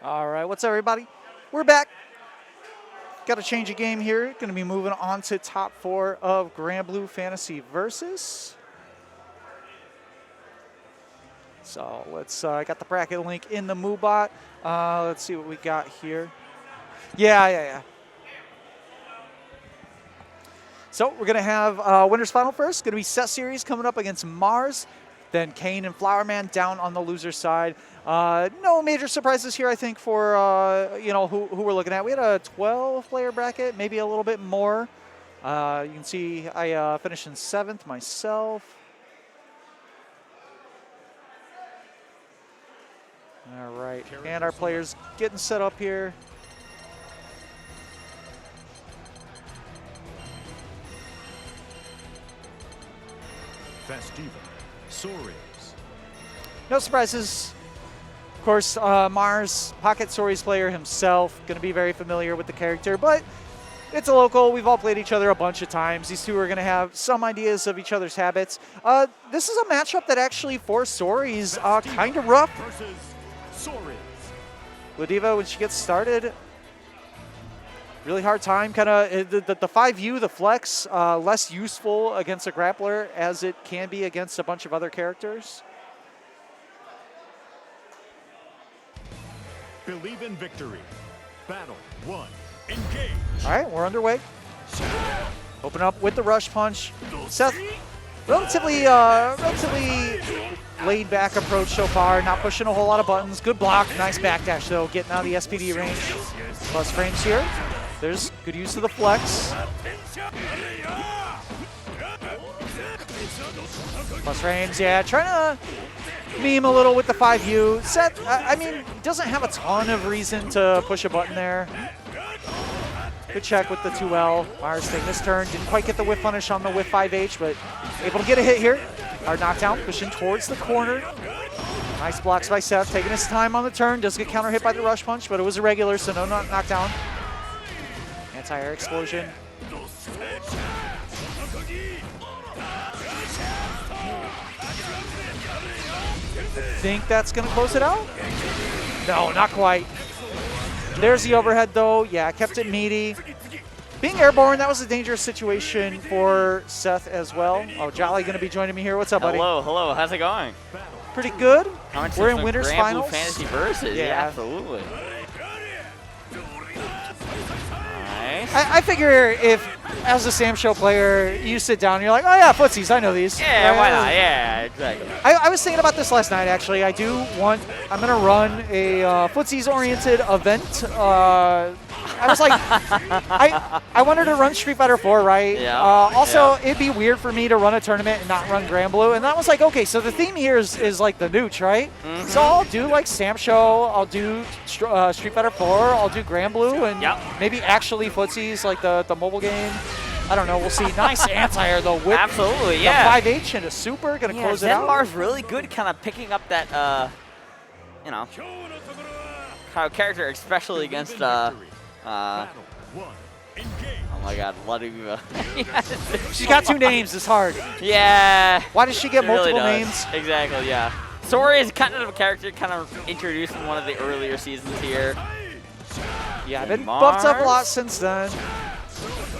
All right, what's up, everybody? We're back. Got to change a game here. Going to be moving on to top 4 of Granblue Fantasy Versus. So let's, I got the bracket link in the MooBot. Let's see what we got here. Yeah. So we're going to have winners final first. Going to be set series coming up against Mars. Then Kane and Flowerman down on the loser side. No major surprises here, I think, for who we're looking at. We had a 12-player bracket, maybe a little bit more. You can see I finished in 7th myself. All right, and our players getting set up here. Festiva, Sorius. No surprises. Of course, Mars, Pocket Stories player himself, going to be very familiar with the character, but it's a local. We've all played each other a bunch of times. These two are going to have some ideas of each other's habits. This is a matchup that actually, for Stories, kind of rough. Ladiva, when she gets started, really hard time. Kind of the 5U, the flex, less useful against a grappler as it can be against a bunch of other characters. Believe in victory. Battle 1. Engage. All right, we're underway. Open up with the rush punch. Seth, relatively laid back approach so far, not pushing a whole lot of buttons. Good block, nice backdash though, getting out of the SPD range. Plus frames here. There's good use of the flex. Plus frames, yeah, trying to meme a little with the 5U. Seth, I mean, doesn't have a ton of reason to push a button there. Good check with the 2L. Mars taking this turn. Didn't quite get the whiff punish on the whiff 5H, but able to get a hit here. Hard knockdown, pushing towards the corner. Nice blocks by Seth, taking his time on the turn. Does get counter hit by the rush punch, but it was a regular, so no knockdown. Anti-air explosion. I think that's going to close it out. No, not quite. There's the overhead, though. Yeah, kept it meaty. Being airborne, that was a dangerous situation for Seth as well. Oh, Jolly going to be joining me here. What's up, buddy? Hello. How's it going? Pretty good. We're in winners Granblue finals. Fantasy Versus. Yeah, absolutely. Nice. I figure if, as a Sam Show player, you sit down and you're like, oh yeah, footsies, I know these. Yeah, why not? Yeah, exactly. I was thinking about this last night, actually. I'm going to run a footsies-oriented event. I was like, I wanted to run Street Fighter 4, right? Yeah. Also, it'd be weird for me to run a tournament and not run Granblue. And I was like, okay, so the theme here is like the nooch, right? Mm-hmm. So I'll do like Sam Show, I'll do Street Fighter 4, I'll do Granblue, and maybe actually footsies, like the mobile game. I don't know. We'll see. Nice anti-air, though. With absolutely, yeah. The 5H and a super. Going to close it out. Mar's really good kind of picking up that, kind of character, especially against, oh my God, Ladiva. She's got 2 names. It's hard. Yeah. Why does she get multiple really names? Exactly, yeah. Sori is kind of a character kind of introduced in one of the earlier seasons here. Yeah, been bumped up a lot since then.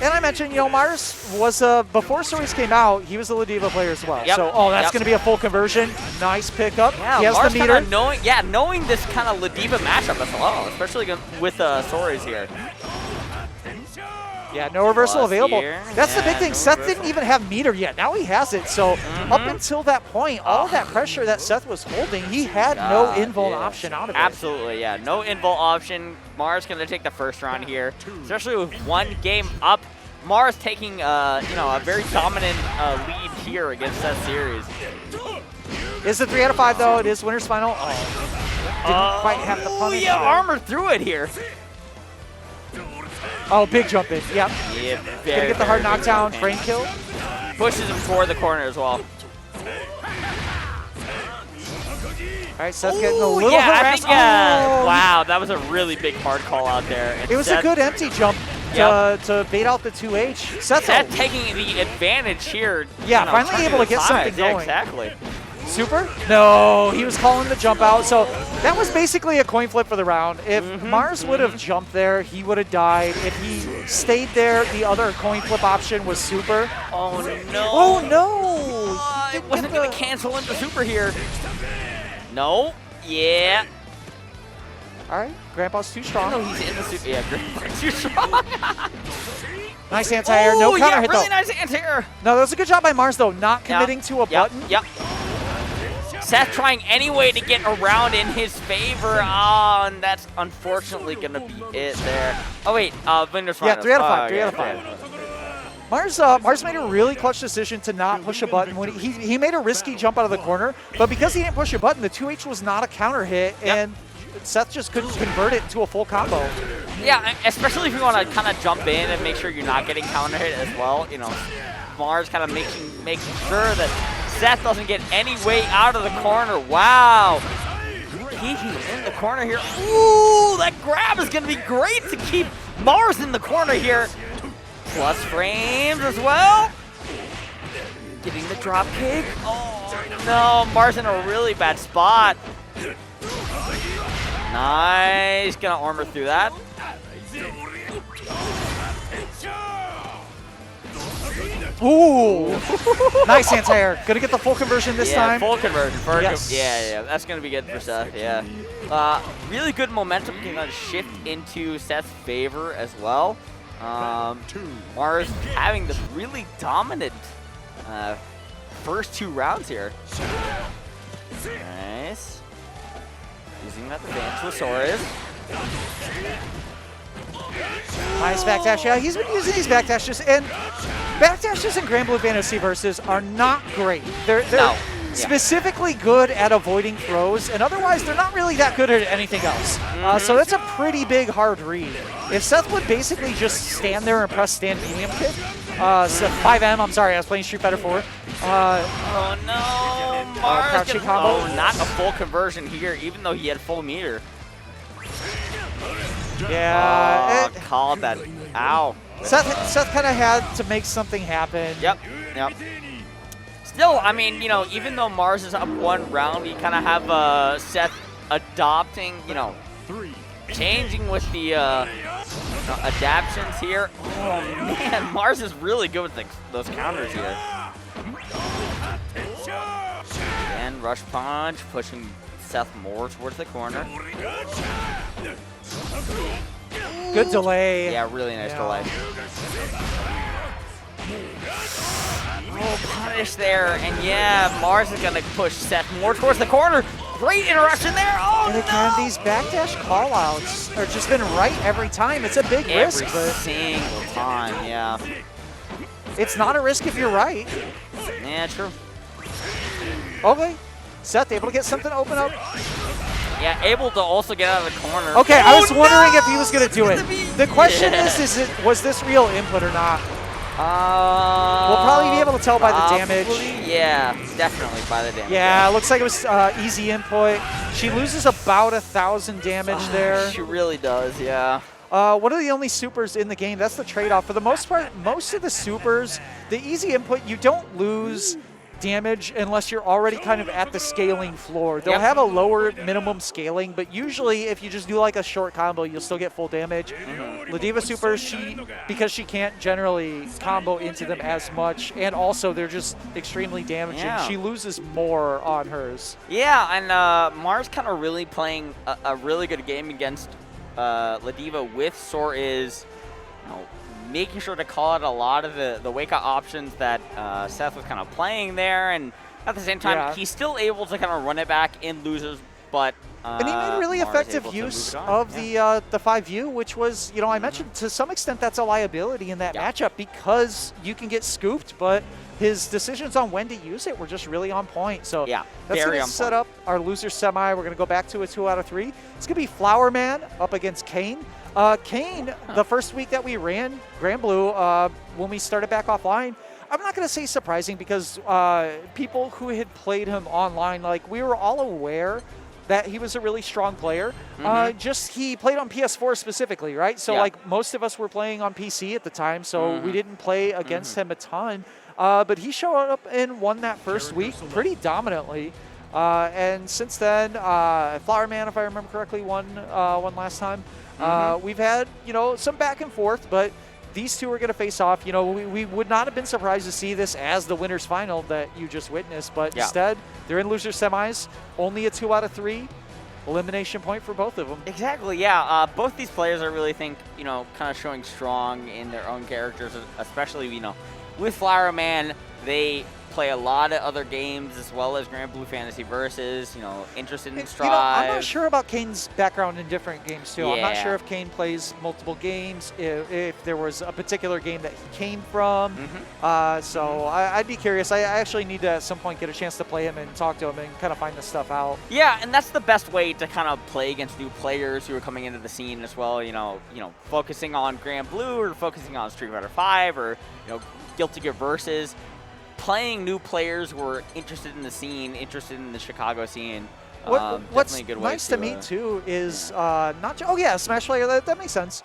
And I mentioned, Mars was, before Stories came out, he was a Ladiva player as well. Yep. So, that's going to be a full conversion. Nice pickup. Yeah, he has Mars the meter. Knowing this kind of Ladiva matchup as well, especially with Stories here. Yeah, no reversal available. Here. That's the big thing. Seth didn't even have meter yet. Now he has it. So up until that point, all that pressure that Seth was holding, he had no invul option out of it. Absolutely, yeah. No invul option. Mars going to take the first round here, especially with 1 game up. Mars taking, a very dominant lead here against that series. It's a 3 out of 5, though. It is winners final. Didn't quite have the punish. Yeah, armor through it here. Oh, big jump in. Yep. Gonna get the hard knockdown, frame kill. Pushes him toward the corner as well. All right, Seth getting a little harassed. Wow, that was a really big hard call out there. And it was a good empty jump to bait out the 2H. Seth taking the advantage here. Yeah, finally able to get something going. Yeah, exactly. Super? No, he was calling the jump out. So that was basically a coin flip for the round. If Mars would have jumped there, he would have died. If he stayed there, the other coin flip option was Super. Oh, no. Oh, no. It wasn't going to cancel into Super here. No. Yeah. All right, Grandpa's too strong. No, he's in the Super. Yeah, Grandpa's too strong. Nice anti-air, no counter hit really though. nice anti-air. No, that was a good job by Mars though, not committing to a button. Yep. Seth trying any way to get around in his favor. Oh, and that's unfortunately going to be it there. Oh, wait. Winner's Yeah, finals. 3 out of 5, Oh, 3 out of 5. Mars made a really clutch decision to not push a button. When he made a risky jump out of the corner, but because he didn't push a button, the 2H was not a counter hit, and Seth just couldn't convert it into a full combo. Yeah, especially if you want to kind of jump in and make sure you're not getting counter hit as well. You know, Mars kind of making sure that Seth doesn't get any way out of the corner. Wow. He in the corner here. Ooh, that grab is going to be great to keep Mars in the corner here. Plus frames as well. Getting the drop kick. Oh, no. Mars in a really bad spot. Nice. Gonna armor through that. Ooh. Nice anti-air. Gonna get the full conversion this time. Full conversion. Yes. Yeah. That's gonna be good for Seth. Yeah. Really good momentum can kind of shift into Seth's favor as well. Mars having this really dominant first 2 rounds here. Nice. Using that advantage with Soares. Nice backdash. Yeah, he's been using these backdashes, and backdashes in Granblue Fantasy Versus are not great. They're specifically good at avoiding throws, and otherwise they're not really that good at anything else. So that's a pretty big hard read. If Seth would basically just stand there and press stand medium kick, so 5M, I'm sorry, I was playing Street Fighter 4. Oh no, Mars crouching combo. Oh, not a full conversion here, even though he had full meter. Yeah. Called that. Ow. Seth kind of had to make something happen. Yep. Still, I mean, you know, even though Mars is up 1 round, you kind of have Seth adopting, you know, changing with the adaptions here. Oh man, Mars is really good with those counters here. And rush punch, pushing Seth more towards the corner. Good delay. Yeah, really nice delay. Oh, punish there, and yeah, Mars is gonna push Seth more towards the corner. Great interaction there. Oh, and again, these backdash callouts are just been right every time. It's a big risk, but every single time, yeah. It's not a risk if you're right. Yeah, true. Okay, Seth able to get something to open up. Yeah, able to also get out of the corner. Okay, oh, I was wondering if he was gonna do it. The question was this real input or not? We'll probably be able to tell by the damage. Yeah, definitely by the damage. Yeah, looks like it was easy input. She loses about 1,000 damage there. She really does, yeah. One of the only supers in the game, that's the trade-off. For the most part, most of the supers, the easy input, you don't lose damage unless you're already kind of at the scaling floor. They'll have a lower minimum scaling, but usually if you just do like a short combo, you'll still get full damage. Ladiva Super, because she can't generally combo into them as much, and also they're just extremely damaging, she loses more on hers. Yeah, and Mars kind of really playing a really good game against Ladiva with Soares, you know, making sure to call out a lot of the wake-up options that Seth was kind of playing there, and at the same time, he's still able to kind of run it back in losers, but and he made really effective use of the 5U, which was, you know, I mentioned to some extent that's a liability in that matchup because you can get scooped, but his decisions on when to use it were just really on point. So that's going to set up our loser semi. We're going to go back to a 2 out of 3. It's going to be Flower Man up against Kane. Kane, the first week that we ran Granblue, when we started back offline, I'm not going to say surprising because people who had played him online, like we were all aware that he was a really strong player. Just he played on PS4 specifically, right? So like most of us were playing on PC at the time, so we didn't play against him a ton. But he showed up and won that first week pretty dominantly. And since then, Flower Man, if I remember correctly, won last time. We've had, you know, some back and forth, but these two are going to face off. You know, we would not have been surprised to see this as the winners final that you just witnessed, but instead they're in loser semis. Only a 2 out of 3 elimination point for both of them. Exactly, yeah. Both these players I really think, you know, kind of showing strong in their own characters, especially, you know, with Flower Man, they play a lot of other games as well as Granblue Fantasy Versus, you know, interested in Strive. You know, I'm not sure about Kane's background in different games too. I'm not sure if Kane plays multiple games, if there was a particular game that he came from. So I'd be curious. I actually need to at some point get a chance to play him and talk to him and kind of find this stuff out. Yeah, and that's the best way to kind of play against new players who are coming into the scene as well. You know, focusing on Granblue or focusing on Street Fighter 5 or, you know, Guilty Gear Versus. Playing new players who are interested in the scene, interested in the Chicago scene. What's a good way nice to me too is not just, Smash Player, that makes sense.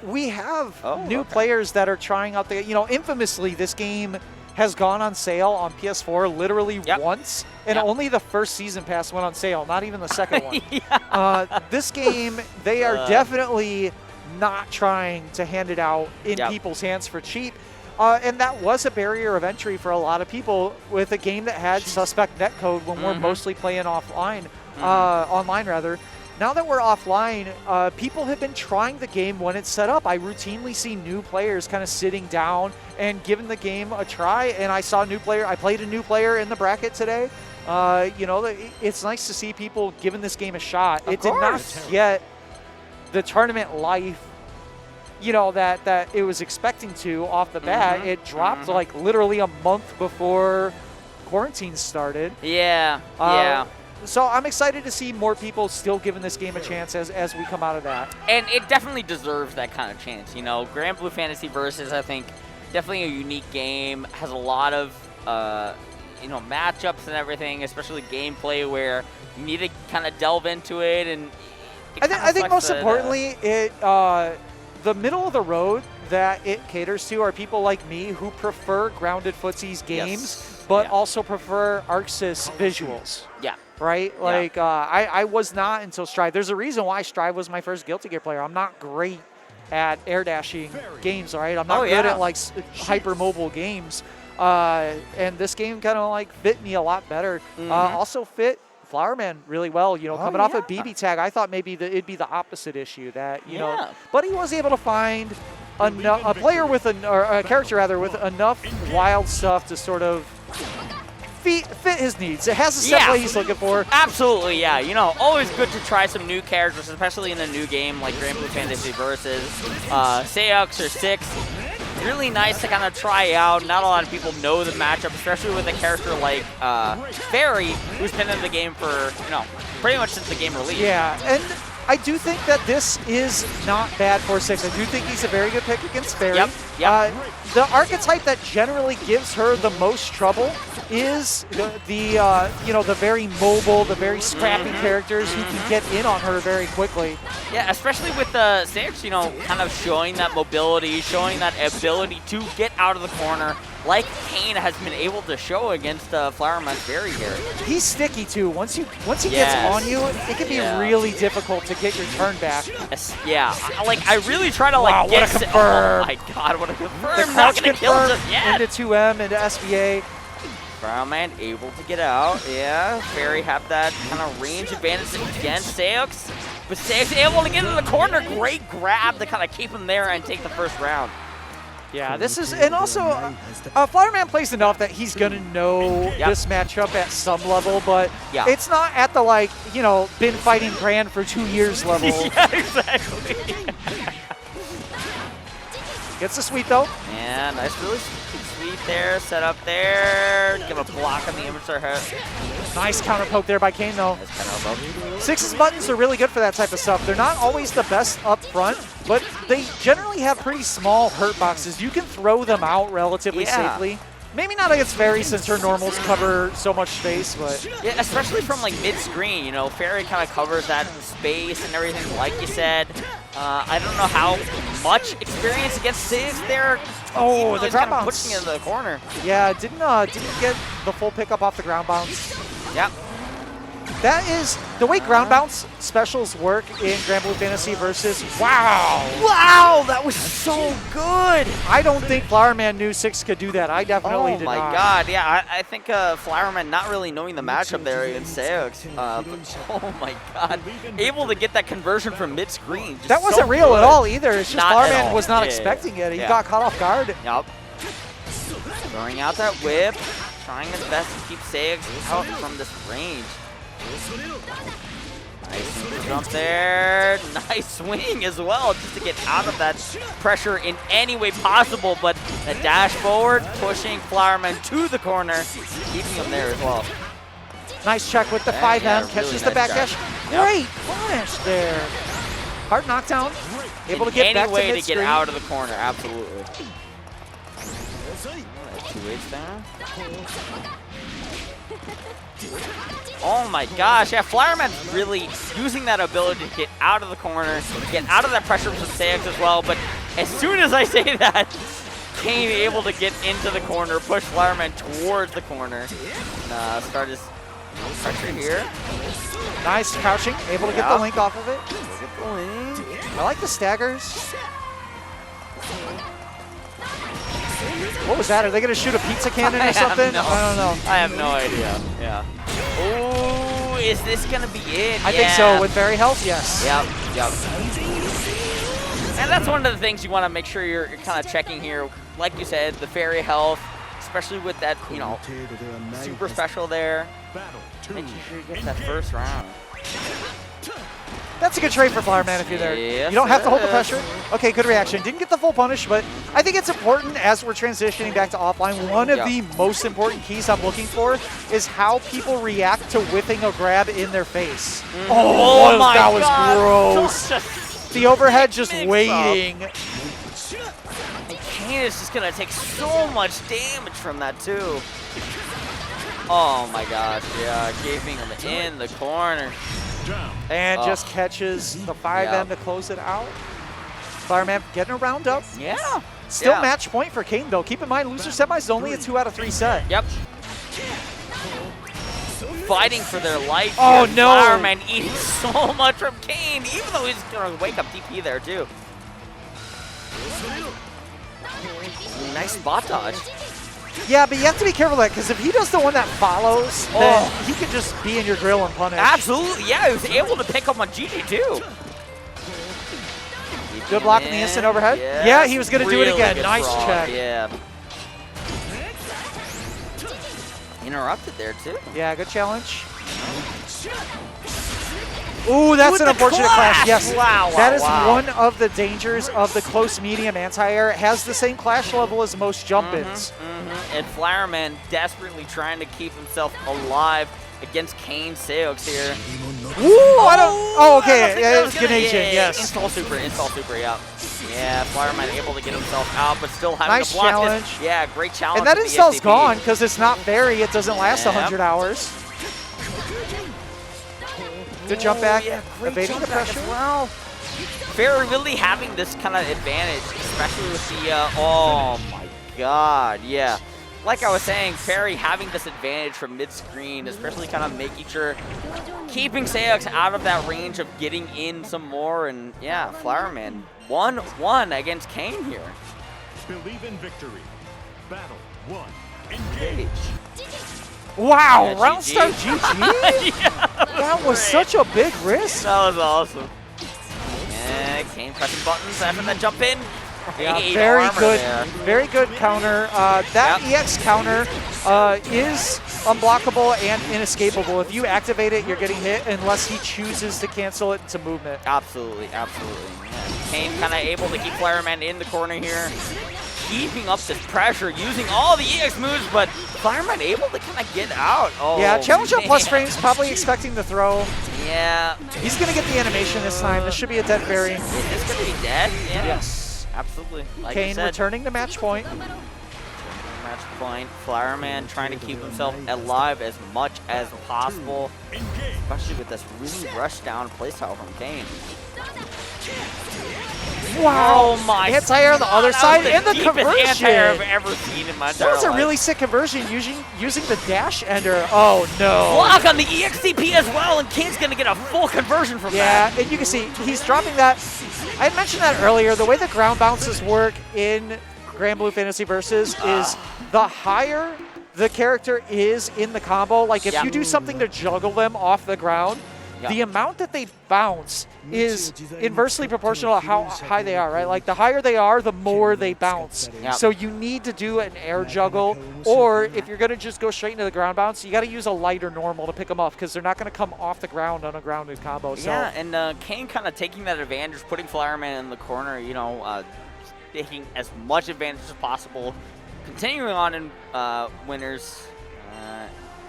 We have new players that are trying out the, you know, infamously this game has gone on sale on PS4 literally once, and only the first season pass went on sale, not even the second one. This game, they are definitely not trying to hand it out in people's hands for cheap. And that was a barrier of entry for a lot of people with a game that had suspect netcode when we're mostly playing offline, online rather. Now that we're offline, people have been trying the game when it's set up. I routinely see new players kind of sitting down and giving the game a try. And I saw a new player. I played a new player in the bracket today. You know, it's nice to see people giving this game a shot. It did not get the tournament life, you know, that it was expecting to off the bat. It dropped like literally a month before quarantine started. So I'm excited to see more people still giving this game a chance as we come out of that. And it definitely deserves that kind of chance. You know, Granblue Fantasy Versus, I think, definitely a unique game. Has a lot of, you know, matchups and everything, especially gameplay where you need to kind of delve into it. And I think most importantly, the middle of the road that it caters to are people like me who prefer grounded footsies games, but also prefer ArcSys visuals. Right? Like, I was not until Strive. There's a reason why Strive was my first Guilty Gear player. I'm not great at air dashing games, right? I'm not good at, like, hyper-mobile games. And this game kind of, like, fit me a lot better. Also fit Flower Man really well, you know, coming off a BB tag. I thought maybe it'd be the opposite issue that, you know, but he was able to find a player with or a character rather with enough wild stuff to sort of fit his needs. It has the step play he's looking for. Absolutely, yeah. You know, always good to try some new characters, especially in a new game like Granblue Fantasy Versus. Seox or Six. Really nice to kind of try out. Not a lot of people know the matchup, especially with a character like Barry, who's been in the game for, you know, pretty much since the game released. Yeah, and I do think that this is not bad for Six. I do think he's a very good pick against Barry. The archetype that generally gives her the most trouble is you know, the very mobile, the very scrappy characters who can get in on her very quickly. Yeah, especially with the Six, you know, kind of showing that mobility, showing that ability to get out of the corner, like Kane has been able to show against Flower Man's Barry here. He's sticky too. Once he gets on you, it can be really difficult to get your turn back. I really try to like get. Oh my God, what a confirm! The Not gonna kill just yet. Into 2M into SBA. Flower Man able to get out. Yeah, Barry have that kind of range advantage against Seox, but Seox able to get into the corner. Great grab to kind of keep him there and take the first round. Yeah, this is, and also, Flower Man plays enough that he's going to know this matchup at some level, but it's not at the, like, you know, been fighting Grand for 2 years level. Yeah, exactly. Gets the sweep, though. Yeah, nice, really sweet there, set up there. Give a block on the image there. Nice counter poke there by Kane, though. Nice counter poke. Six's buttons are really good for that type of stuff. They're not always the best up front, but they generally have pretty small hurt boxes. You can throw them out relatively safely. Maybe not against Fairy since her normals cover so much space, but Yeah, especially from like mid-screen, you know, Fairy kind of covers that space and everything, like you said. I don't know how much experience against Saves there. oh, the ground kind of bounce. pushing into the corner. Yeah, didn't get the full pickup off the ground bounce. Yep. That is the way ground bounce specials work in Granblue Fantasy versus. Wow! Wow, that was so good. I don't think Flowerman knew 6 could do that. I definitely did Oh my not. god, yeah, I think Flowerman not really knowing the matchup there against Seox. Oh my god, able to get that conversion from mid-screen. just That wasn't so real good. at all either. It's just Not at Flowerman all. was not Yeah, expecting it. He yeah. got caught off guard. Yup. Throwing out that whip, trying his best to keep Seox out from this range. Nice jump there. Nice swing as well, just to get out of that pressure in any way possible. But the dash forward, pushing Flowerman to the corner, keeping him there as well. Nice check with the Yeah, 5M. yeah, Catches really the nice back job. dash. Yep. Great punish there. Hard knockdown. Able to get any back to way to mid-screen. get out of the corner, absolutely. 2H there. Oh my gosh, yeah, Flowerman's really using that ability to get out of the corner, get out of that pressure from Seox as well, but as soon as I say that, Kane able to get into the corner, push Flowerman towards the corner. Start his pressure here. Nice crouching. Able to get Yeah. the link off of it. I like the staggers. What was that? Are they going to shoot a pizza cannon or something? I don't know. I have no idea. Yeah. Oh, is this gonna be it? I think so. With Fairy Health, yes. Yep. And that's one of the things you want to make sure you're kind of checking here. Like you said, the Fairy Health, especially with that, you know, super special there. Making sure you get that first round. That's a good trade for Flowerman if you're there. Yes, You don't have to hold the it pressure. Okay, good reaction. Didn't get the full punish, but I think it's important as we're transitioning back to offline. One of the most important keys I'm looking for is how people react to whipping a grab in their face. Oh my that was God. gross. Such a The overhead just mix-up. waiting. And Kane is just gonna take so much damage from that too. Oh my gosh, yeah, keeping him in the corner. And just catches the 5M to close it out. Flowerman getting a round up. Yeah. Still match point for Kane though. Keep in mind, loser semis is only a 2 out of 3 set. Yep. Fighting for their life. Oh, here. no. Flowerman eating so much from Kane, even though he's gonna wake up DP there too. Nice spot dodge. Yeah, but you have to be careful of that, because if he does the one that follows, then he could just be in your grill and punish. Absolutely, yeah, he was able to pick up on GG too. Good block in the instant overhead. Yes, Yeah, he was going to do it really again. good Nice frog, check. Yeah. Interrupted there too. Yeah, good challenge. Ooh, that's With an the unfortunate clash. Yes, Wow, that is wow. one of the dangers of the close medium anti-air. It has the same clash level as most jump-ins. And Flowerman desperately trying to keep himself alive against Kane Seox here. Ooh, I don't. Oh, okay. I Yeah, it was Ganasian, yes. Install super, yeah. Yeah, Flowerman able to get himself out, but still having Nice to block challenge. this. Yeah, great challenge. And that with the install's FDP. gone because it's not fairy. It doesn't last Yep. 100 hours. Good jump back, yeah, great evading jump the back as pressure. well. Fairy really having this kind of advantage, especially with the, oh my god, yeah. Like I was saying, Fairy having this advantage from mid-screen, especially kind of making sure, keeping Seox out of that range of getting in some more, and yeah, Flowerman 1-1 against Kane here. Believe in victory. Battle 1. Engage. Wow, Yeah, round GG. start GG? That was such a big risk. That was awesome. Yeah, Kane pressing buttons after that jump in. Yeah, Great very armor good, there. very good counter. That EX counter is unblockable and inescapable. If you activate it, you're getting hit unless he chooses to cancel it into movement. Absolutely. Yeah. Kane kind of able to keep Flowerman in the corner here, keeping up this pressure, using all the EX moves, but Flowerman able to kind of get out. Oh, Yeah, challenge up plus man. frames, probably expecting the throw. Yeah. He's going to get the animation this time. This should be a dead fairy. Is this going to be dead? Yeah. Yes. Absolutely. Like you Kane said. returning to match point. Match point. Flowerman trying to keep himself alive as much as possible, especially with this really rushed down playstyle from Kane. Wow! Oh my! Anti-air on the other side, and the conversion! Anti-air I've ever seen in my entire That was a life. really sick conversion using the dash ender. Oh no! Block on the EXCP as well, and Kane's gonna get a full conversion from that. Yeah, and you can see he's dropping that. I had mentioned that earlier. The way the ground bounces work in Granblue Fantasy Versus is the higher the character is in the combo, like if you do something to juggle them off the ground, the amount that they bounce is inversely proportional to how high they are, right? Like the higher they are, the more they bounce. So you need to do an air juggle, or if you're going to just go straight into the ground bounce, you got to use a lighter normal to pick them off because they're not going to come off the ground on a grounded combo. So. Yeah, and Kane kind of taking that advantage, putting Flowerman in the corner, you know, taking as much advantage as possible. Continuing on in winners.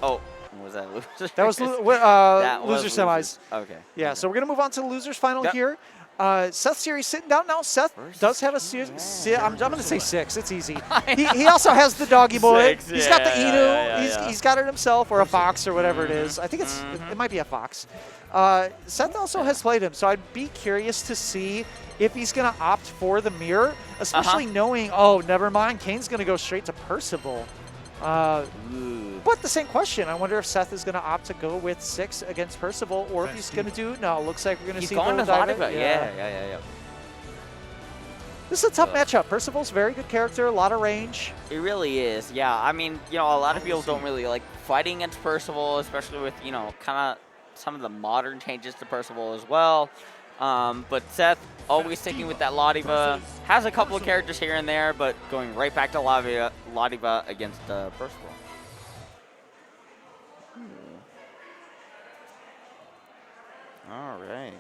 What was that? Losers? That was loser semis. Okay. Yeah, so we're going to move on to the losers final here. Seth Series sitting down now. Seth does have a I'm going to say 6. It's easy. He also has the doggy boy. He's got the Inu. He's got it himself, or a fox, or whatever it is. I think it might be a fox. Seth also has played him, so I'd be curious to see if he's going to opt for the mirror, especially knowing, oh, never mind, Kane's going to go straight to Percival. But the same question, I wonder if Seth is going to opt to go with 6 against Percival, or if he's going to do, no, looks like we're going to see going to Volodiva. Yeah. This is a tough matchup. Percival's a very good character, a lot of range. It really is, yeah. I mean, you know, a lot of people don't really like fighting against Percival, especially with, you know, kind of some of the modern changes to Percival as well. But Seth, always sticking with that Lodiva, has a couple of characters here and there, but going right back to Lodiva against Percival. All right.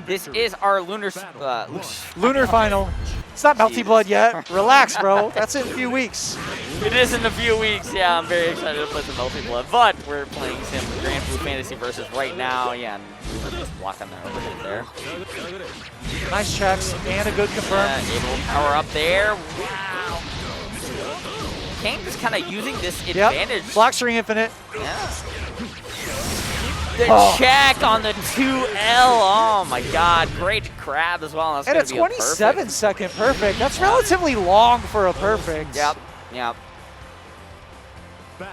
This is our lunar final. It's not Melty Blood yet. Relax, bro. That's in a few weeks. It is in a few weeks. Yeah, I'm very excited to play some Melty Blood, but we're playing some Granblue Fantasy Versus right now. Yeah, and we're just blocking that over there. Nice checks and a good confirm. Able to power up there. Wow. Kane just kind of using this advantage. Block string infinite. Yeah. The check on the 2L. Oh my God, great grab as well. That's and a 27-second perfect. That's relatively long for a perfect. Yep.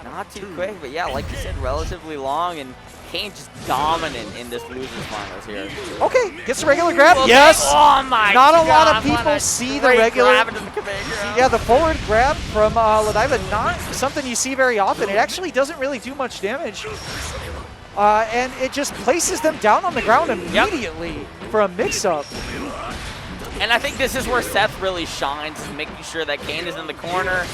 Not too quick, but yeah, like you said, relatively long, and Kane just dominant in this losers finals here. Okay, gets the regular grab. Yes. Oh my Not God. a lot of people see the regular. Yeah, the forward grab from Lodiva, not something you see very often. It actually doesn't really do much damage. And it just places them down on the ground immediately for a mix-up. And I think this is where Seth really shines, making sure that Kane is in the corner.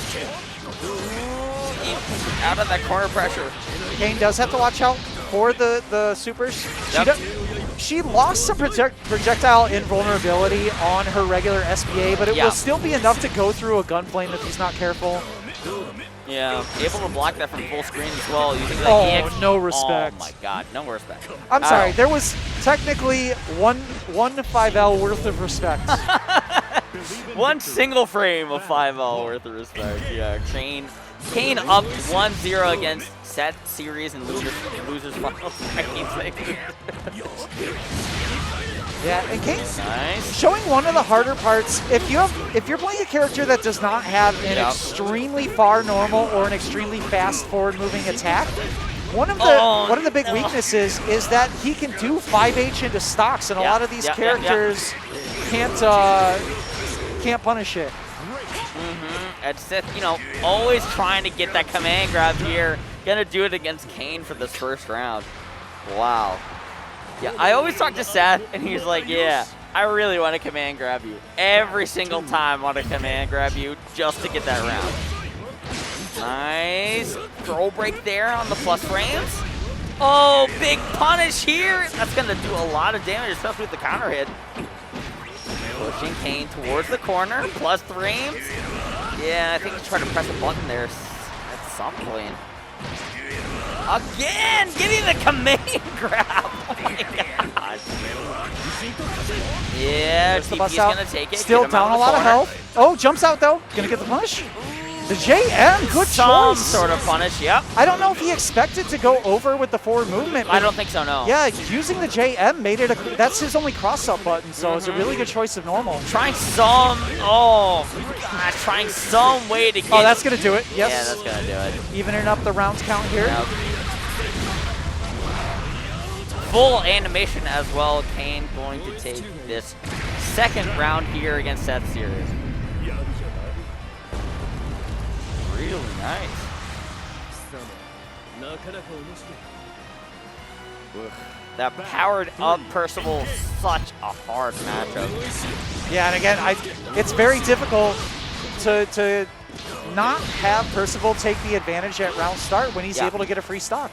Out of that corner pressure. Kane does have to watch out for the supers. She lost some projectile invulnerability on her regular SBA, but it will still be enough to go through a gunflame if he's not careful. Yeah, able to block that from full screen as well. Using that EX. No respect. Oh my God, no respect. I'm sorry, there was technically one 5L worth of respect. One single frame of 5L worth of respect. Yeah, Kane up 1-0 against Seth Series and losers finals. Yeah, and Kane's showing one of the harder parts. If you're playing a character that does not have an extremely far normal or an extremely fast forward moving attack, one of the big weaknesses is that he can do 5H into stocks, and a lot of these characters can't punish it. And Seth, you know, always trying to get that command grab here. Gonna do it against Kane for this first round. Wow. Yeah, I always talk to Seth, and he's like, yeah, I really want to command grab you. Every single time I want to command grab you just to get that round. Nice. Throw break there on the plus frames. Oh, big punish here. That's going to do a lot of damage, especially with the counter hit. Pushing Kane towards the corner, plus frames. Yeah, I think he's trying to press a button there at some point. Again, getting the command grab. Oh my God. Yeah, TP's gonna take it. Still down a lot of health. Oh, jumps out though. Gonna get the punish. The JM, good Some choice. sort of punish, yep. I don't know if he expected to go over with the forward movement. I don't think so, no. Yeah, using the JM made it that's his only cross-up button, so it's a really good choice of normal. Trying some, trying some way to get. Oh, that's gonna do it. Yes. Yeah, that's gonna do it. Evening up the rounds count here. Yep. Full animation as well. Kane going to take this second round here against Seth Series. Really nice. That powered up Percival, such a hard matchup. Yeah, and again, it's very difficult to not have Percival take the advantage at round start when he's able to get a free stock.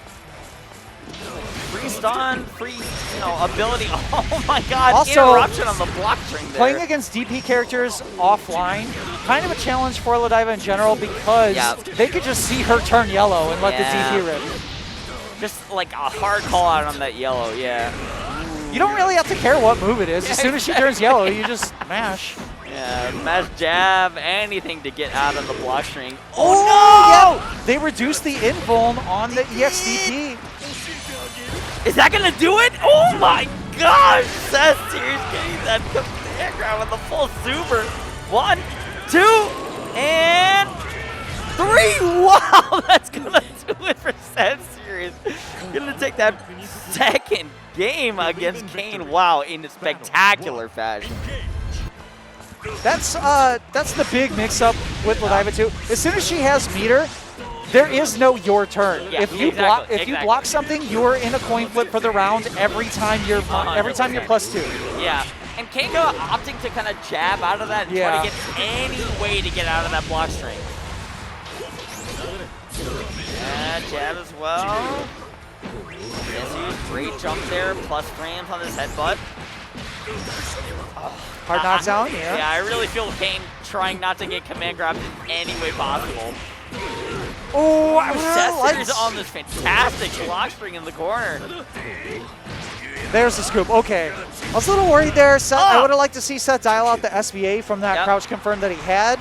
Free stun, free, ability. Oh my God! Also, interruption on the block string there. Playing against DP characters offline, kind of a challenge for Lodiva in general because they could just see her turn yellow and let the DP rip. Just like a hard call out on that yellow, yeah. You don't really have to care what move it is. As soon as she turns yellow, you just mash. Yeah, mash jab, anything to get out of the block string. Oh no! Yeah, they reduced the invuln on the EXDP. Is that gonna do it? Oh my gosh! Seth Series getting that command grab with the full super. 1, 2, and 3. Wow, that's gonna do it for Seth Series. Gonna take that second game against Kane. Wow, in a spectacular fashion. That's the big mix-up with Lodiva too. As soon as she has meter, there is no your turn. Yeah, if you block something, you're in a coin flip for the round every time you're +2. Yeah, and Keiko opting to kind of jab out of that and try to get any way to get out of that block string. Yeah, jab as well. Yes, great jump there, plus frames on this headbutt. Hard knockdown, yeah. Yeah, I really feel Kane trying not to get command grabbed in any way possible. Oh, I Seth Series on this fantastic block string in the corner. There's the scoop. Okay. I was a little worried there. Seth, I would have liked to see Seth dial out the SVA from that crouch confirm that he had,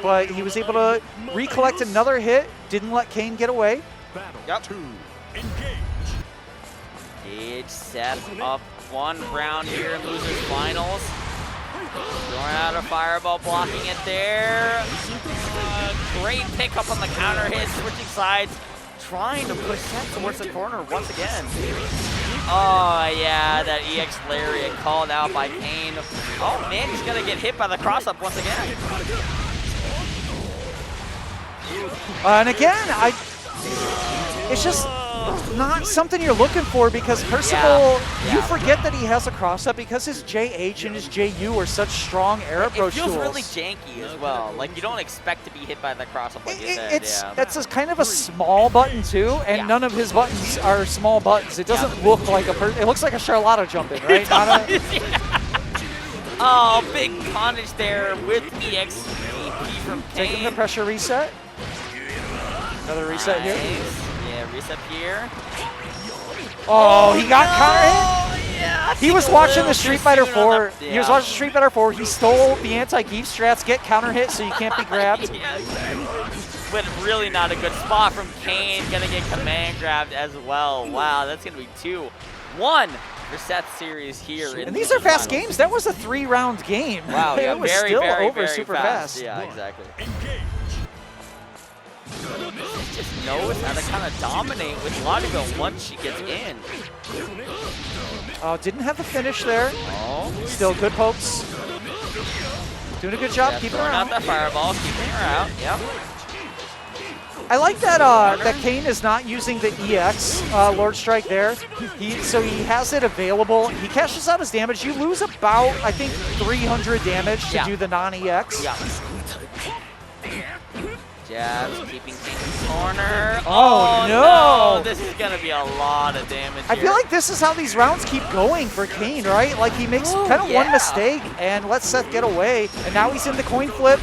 but he was able to recollect another hit, didn't let Kane get away. Yep. Gage Seth up 1 round here in losers finals. Throwing out a fireball, blocking it there. Great pickup on the counter hit, switching sides, trying to push Seth towards the corner once again. Oh yeah, that EX lariat called out by Kane. Oh man, he's gonna get hit by the cross up once again. And again, it's just not something you're looking for because Percival, you forget that he has a cross-up because his JH and his JU are such strong air approach tools. It feels really janky as well. Like, you don't expect to be hit by the cross-up like you said. That's a kind of a small button too, and none of his buttons are small buttons. It doesn't look like it looks like a Charlotta jumping, right? Oh, big punish there with EXP from Kane. Taking the pressure reset. Another reset here. Yeah, reset here. Oh, he got counter hit. Yeah, he was watching the Street Fighter 4. He was watching Street Fighter 4. He stole the anti-geef strats, get counter hit so you can't be grabbed. But really not a good spot from Kane. Gonna get command grabbed as well. Wow, that's gonna be 2-1 for Seth Series here. And these are fast games. That was a 3-round game. Wow, yeah, it was very, still very, over very super fast. Yeah, exactly. He just knows how to kind of dominate with Lodiva once she gets in. Oh, didn't have the finish there. Oh. Still good pokes. Doing a good job keeping her out. Out that fireball, keeping her out. Yep. I like that that Kane is not using the EX Lord Strike there. So he has it available. He cashes out his damage. You lose about, I think, 300 damage to do the non-EX. Yeah. Jabs, keeping Kane in the corner. Oh, no! This is going to be a lot of damage I here. feel like this is how these rounds keep going for Kane, right? Like he makes kind of one mistake and lets Seth get away, and now he's in the coin flip.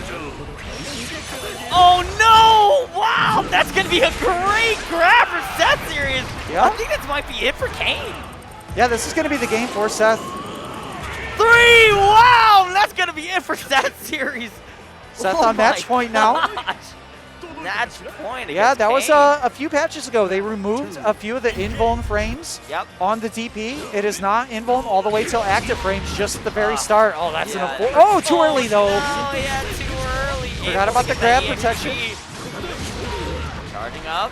Oh no! Wow, that's gonna be a great grab for Seth Series. Yeah. I think this might be it for Kane. Yeah, this is gonna be the game for Seth. 3! Wow! Wow, that's going to be it for that series. Seth on match my point now. gosh. Match point. Yeah, against that was Kane. a few patches ago. They removed a few of the invuln frames Yep. on the DP. It is not invuln all the way till active frames, just at the very start. Oh, that's Yeah. an oh, too early though. Oh, yeah, too early. Forgot Able about to the get grab that protection. EXP. Charging up.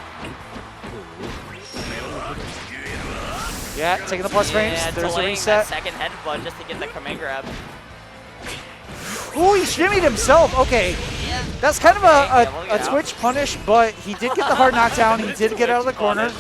Yeah, taking the plus frames. Yeah, There's a delaying reset. that second headbutt just to get the command grab. Ooh, he shimmied himself. Okay. Yeah. That's kind of Okay, yeah, we'll a get out. twitch punish, but he did get the hard knockdown. He did get out of the corner.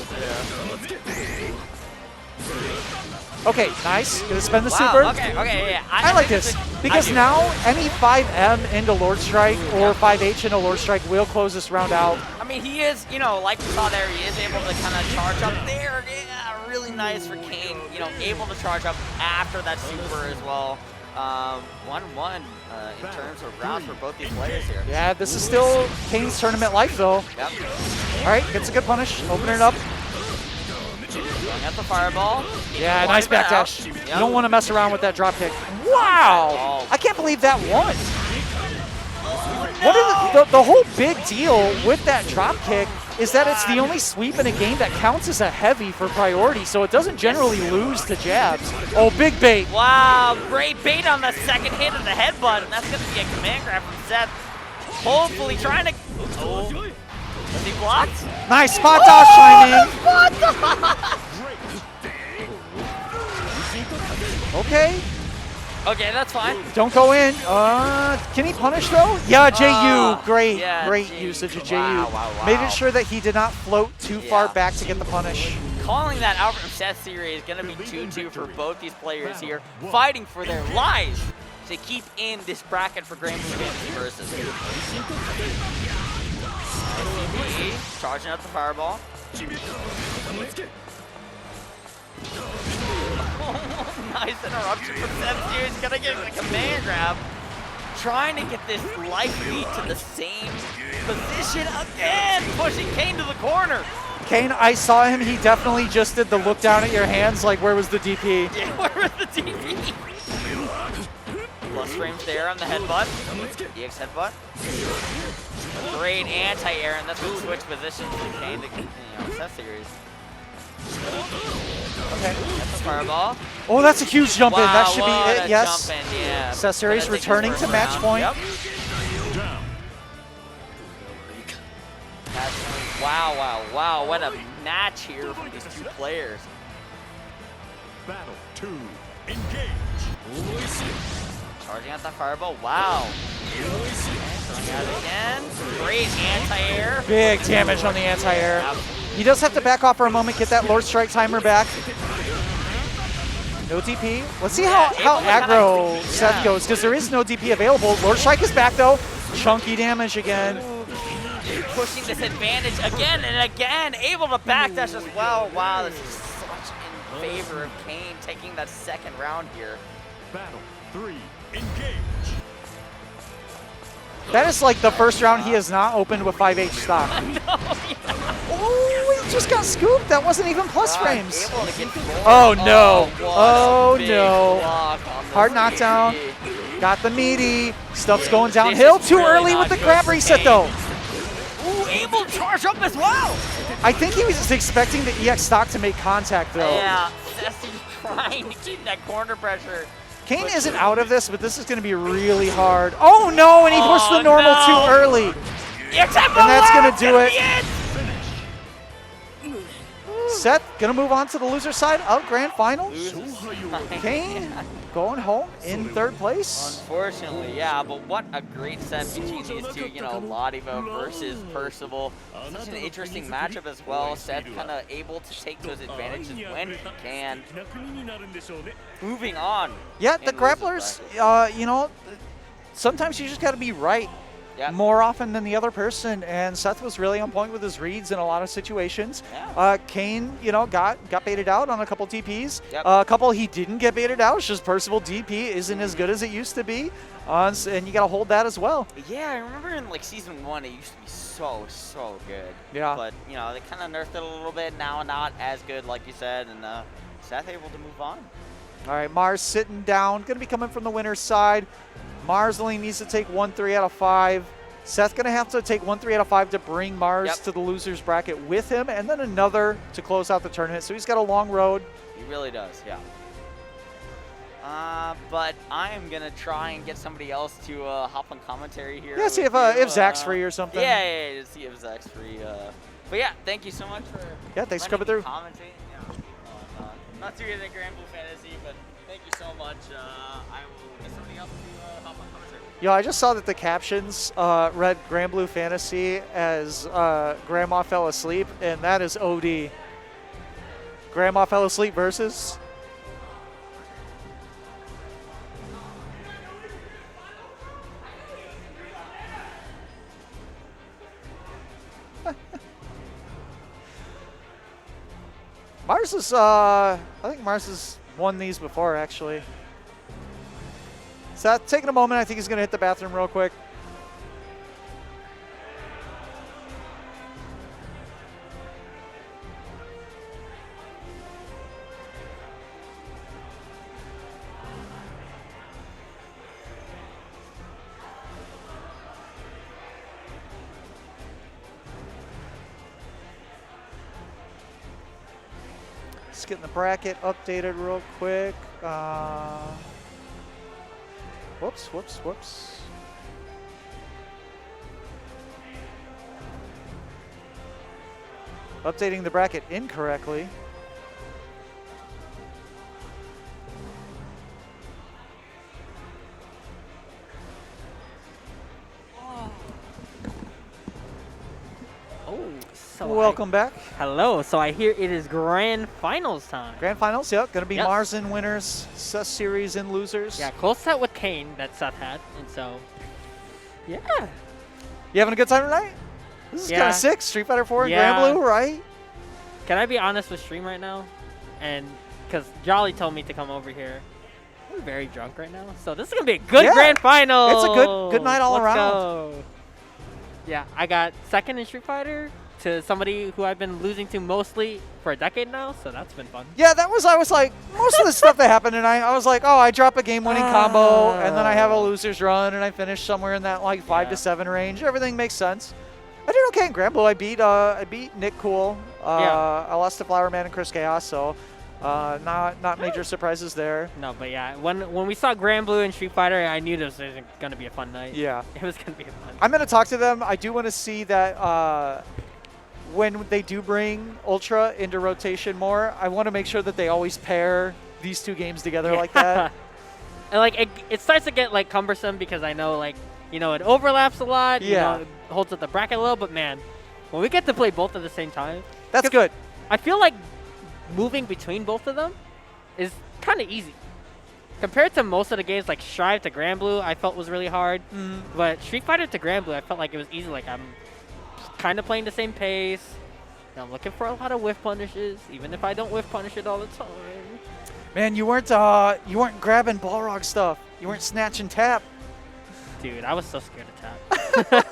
Okay, nice. Gonna spend the Wow, super. okay, yeah. I like this because now any 5M into Lord Strike or 5H into Lord Strike will close this round out. I mean, he is, you know, like we saw there, he is able to kind of charge up there. Yeah, really nice for Kane. You know, able to charge up after that super as well. 1-1 in terms of rounds for both these players here. Yeah, this is still Kane's tournament life though. Yep. All right, gets a good punish. Open it up. Going at the fireball. Yeah, nice backdash. Yep. You don't want to mess around with that drop kick. Wow! I can't believe that won. What is the whole big deal with that drop kick is that it's the only sweep in a game that counts as a heavy for priority, so it doesn't generally lose to jabs. Oh, big bait. Wow, great bait on the second hit of the headbutt, and that's going to be a command grab from Seth. Hopefully trying to... Oh, was he blocked? Nice spot dodge timing. Okay. Okay, that's fine. Don't go in. Can he punish though? Yeah, JU. Great, yeah, great J- usage of JU. wow. Made it sure that he did not float too far back to get the punish. Calling that out from Seth series is going to be 2-2 for both these players here, fighting for their lives to keep in this bracket for Granblue Fantasy versus. SCP charging up the fireball. Nice interruption from Seth here. He's gonna get the command grab. Trying to get this life lead to the same position again, pushing Kane to the corner. Kane, I saw him. He definitely just did the look down at your hands like, where was the DP? Yeah, where was the DP? Plus frames there on the headbutt. EX headbutt. A great anti-air, and that's what switch positions for Kane to, you know, Seth series. Okay. That's a fireball. Oh, that's a huge jump in. That should what be a it. Yes. jump in, yeah. Seth series Gonna take his returning first to match round. point. Yep. Down. Wow. What a match here from these two players. Battle 2. Engage. Charging out that fireball. Wow. Throwing out it again. Great anti-air. Big damage on the anti-air. He does have to back off for a moment, get that Lord Strike timer back. No DP. Let's see how aggro Seth goes, because there is no DP available. Lord Strike is back though. Chunky damage again. Pushing this advantage again and again. Able to backdash as well. Wow, this is such in favor of Kane taking that second round here. Battle 3. Engage. That is like the first round he has not opened with 5H stock. Oh, he just got scooped. That wasn't even plus frames. Able to get Oh no. what Oh a big no. block on the Hard knockdown. DP. Got the meaty. Stuff's going downhill. is Too really early not with the good grab for reset Kane. though. Ooh, able to charge up as well. I think he was just expecting the EX stock to make contact though. Yeah, Sessy's trying to keep that corner pressure. Kane isn't out of this, but this is going to be really hard. Oh no, and he pushed the normal too early. And that's gonna do it. Seth gonna move on to the loser side of Grand Finals. Kane going home in third place. Unfortunately, yeah, but what a great set between these two, you know, Lativo versus Percival. Such an interesting matchup as well. Seth kind of able to take those advantages when he can. Moving on. Yeah, the in grapplers, losers you know, sometimes you just got to be right Yep. more often than the other person, and Seth was really on point with his reads in a lot of situations. Yeah. Kane, you know, got baited out on a couple TPs. Yep. A couple he didn't get baited out. It's just Percival DP isn't as good as it used to be, and you got to hold that as well. Yeah, I remember in like season 1, it used to be so good. Yeah. But you know, they kind of nerfed it a little bit. Now not as good, like you said, and Seth able to move on. All right, Mars sitting down. Going to be coming from the winner's side. Mars only needs to take 1-3 out of 5. Seth going to have to take 1-3 out of 5 to bring Mars to the loser's bracket with him, and then another to close out the tournament. So he's got a long road. He really does, yeah. But I am going to try and get somebody else to hop on commentary here. Yeah, see if Zach's free or something. Yeah, see if Zach's free. But yeah, thank you so much for thanks for coming through. Commenting. Yeah. Not too good at Granblue Fantasy, but thank you so much. I will get somebody else to hop on commentary. Yo, I just saw that the captions read Granblue Fantasy as Grandma Fell Asleep, and that is OD. Grandma Fell Asleep versus... Mars is, I think Mars has won these before, actually. So taking a moment, I think he's going to hit the bathroom real quick. Just getting the bracket updated real quick. Whoops. Updating the bracket incorrectly. So welcome back. Hello. So I hear it is grand finals time. Grand finals, yep. Going to be Mars in winners, Seth series in losers. Yeah, close set with Kane that Seth had, and so yeah. You having a good time tonight? This is kind of sick. Street Fighter 4 and Granblue, right? Can I be honest with stream right now? And because Jolly told me to come over here. I'm very drunk right now, so this is gonna be a good grand final. It's a good night all around. Go. Yeah, I got second in Street Fighter to somebody who I've been losing to mostly for a decade now, so that's been fun. Yeah, I was like, most of the stuff that happened tonight, I was like, oh, I drop a game-winning combo, and then I have a loser's run, and I finish somewhere in that like 5 to 7 range. Everything makes sense. I did okay in Granblue. I beat Nick Cool. I lost to Flower Man and Chris Chaos, so not major surprises there. No, but yeah, when we saw Granblue and Street Fighter, I knew this was going to be a fun night. Yeah. It was going to be a fun night. I'm going to talk to them. I do want to see that when they do bring Ultra into rotation more, I want to make sure that they always pair these two games together like that. And like it starts to get like cumbersome because I know like, you know, it overlaps a lot. You know, it holds up the bracket a little, but man, when we get to play both at the same time, that's good. I feel like moving between both of them is kind of easy. Compared to most of the games like Strive to Granblue, I felt was really hard. But Street Fighter to Granblue, I felt like it was easy. Like I'm kind of playing the same pace. And I'm looking for a lot of whiff punishes, even if I don't whiff punish it all the time. Man, you weren't grabbing Balrog stuff. You weren't snatching tap. Dude, I was so scared to tap.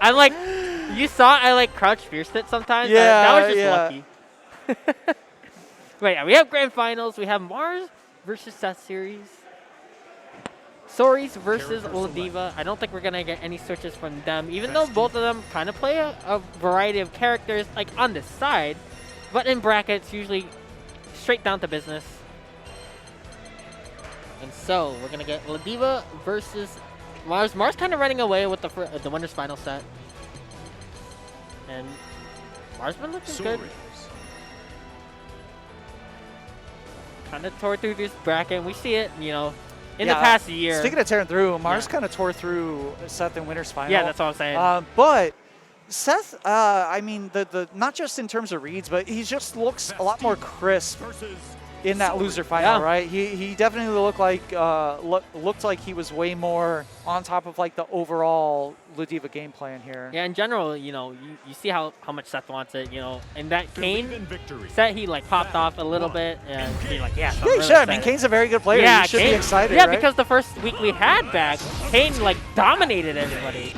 I'm like, you saw I like crouch fierce it sometimes. Yeah, that was just lucky. But yeah, we have grand finals. We have Mars versus Seth series. Soris versus Ladiva. I don't think we're going to get any switches from them, even though both of them kind of play a variety of characters like on the side. But in brackets, usually straight down to business. And so we're going to get Ladiva versus Mars. Mars kind of running away with the winner's final set. And Mars been looking good. Kind of tore through this bracket. And we see it, you know, in the past year. Speaking of tearing through, Mars kind of tore through Seth in winner's final. Yeah, that's what I'm saying. But Seth, I mean, the not just in terms of reads, but he just looks a lot more crisp in that loser final, right? He definitely looked like he was way more on top of like the overall Ladiva game plan here. Yeah, in general, you know, you see how much Seth wants it, you know. And that Kane set, he like popped off a little bit, and he like, yeah, he should. I mean, Kane's a very good player. Yeah, he should Kane, be excited. Yeah, right? because the first week we had back, Kane like dominated everybody.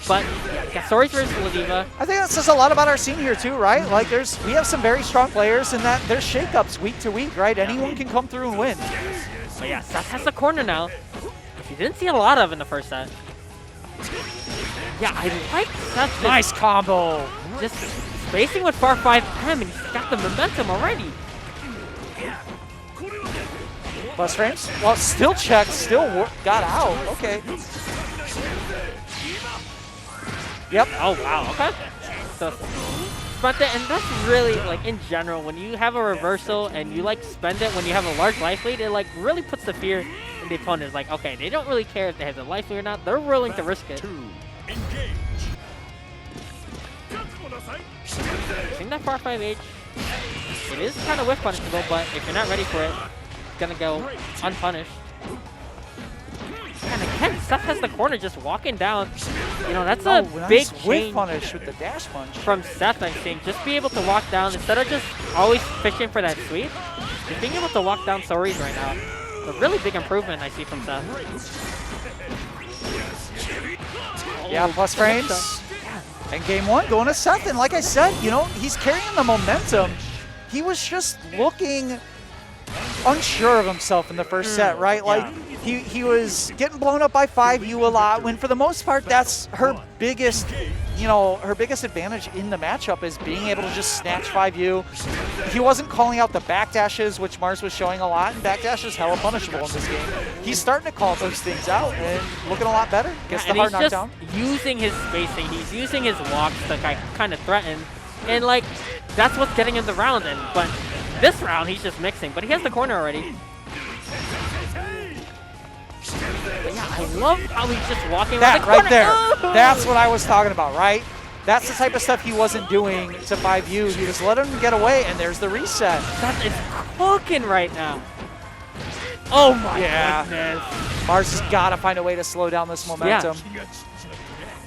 But yeah, sorry for Ladiva. I think that says a lot about our scene here too, right? Like we have some very strong players and that there's shakeups week to week, right? Anyone can come through and win. But yeah, Seth has the corner now, which you didn't see a lot of in the first set. Yeah, I like Seth. Nice combo. Just spacing with Far 5M, and he's got the momentum already. Plus frames. Well, still checked, still got out. Okay. Yep. Oh, wow, okay. So, but and that's really, like, in general, when you have a reversal and you, like, spend it when you have a large life lead, it, like, really puts the fear in the opponent. Like, okay, they don't really care if they have the life lead or not. They're willing to risk it. Seeing that Far 5H, it is kind of whiff punishable, but if you're not ready for it, it's gonna go unpunished. And again, Seth has the corner just walking down. You know, that's a big whiff change punish with the dash punch. from Seth, I think. Just be able to walk down instead of just always fishing for that sweep. Just being able to walk down Soris right now. A really big improvement I see from Seth. Yeah, plus frames. And game one going to Seth, and like I said, you know, he's carrying the momentum. He was just looking unsure of himself in the first set, right? Like he was getting blown up by 5U a lot, when for the most part that's her biggest, you know, her biggest advantage in the matchup is being able to just snatch 5U. He wasn't calling out the backdashes, which Mars was showing a lot, and backdash is hella punishable in this game. He's starting to call those things out and looking a lot better. Gets the hard knockdown. He's just using his spacing, he's using his walks to kind of threaten, and like, that's what's getting him the round in. But this round, he's just mixing, but he has the corner already. But yeah, I love how he's just walking around the corner. Right there. Oh! That's what I was talking about, right? That's the type of stuff he wasn't doing to 5U. He was letting him get away, and there's the reset. Seth is cooking right now. Oh my goodness. Mars has got to find a way to slow down this momentum. Yeah.